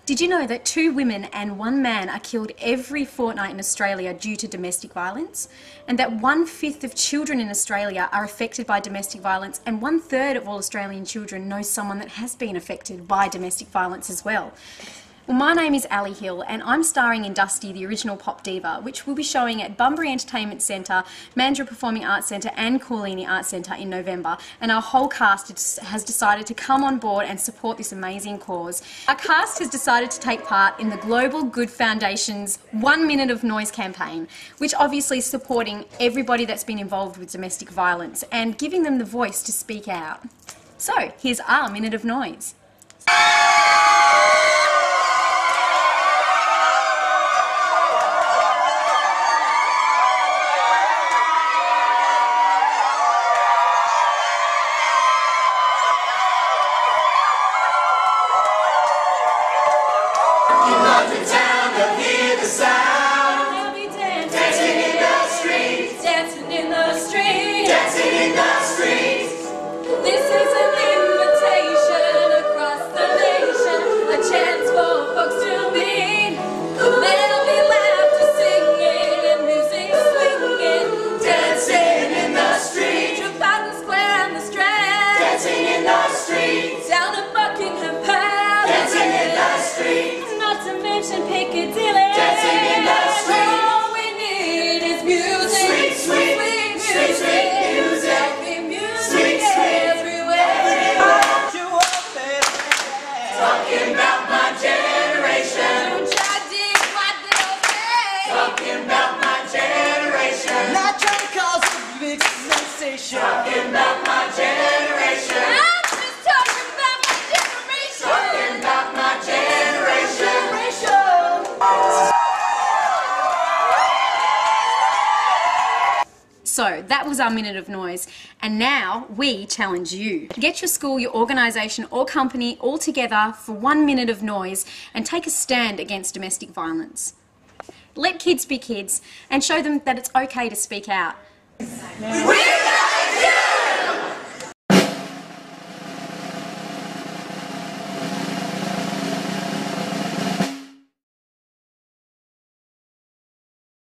Did you know that 2 women and 1 man are killed every fortnight in Australia due to domestic violence? And that 1/5 of children in Australia are affected by domestic violence, and 1/3 of all Australian children know someone that has been affected by domestic violence as well? Well, my name is Ali Hill and I'm starring in Dusty, the original pop diva, which will be showing at Bunbury Entertainment Centre, Mandurah Performing Arts Centre and Koorliny Arts Centre in November, and our whole cast has decided to come on board and support this amazing cause. Our cast has decided to take part in the Global Good Foundation's 1 Minute of Noise campaign, which obviously is supporting everybody that's been involved with domestic violence and giving them the voice to speak out. So, here's our Minute of Noise. Talking about my generation. I'm just talking about my generation. Talking about my generation. So that was our Minute of Noise, and now we challenge you. Get your school, your organisation or company all together for 1 minute of noise and take a stand against domestic violence. Let kids be kids and show them that it's okay to speak out. We're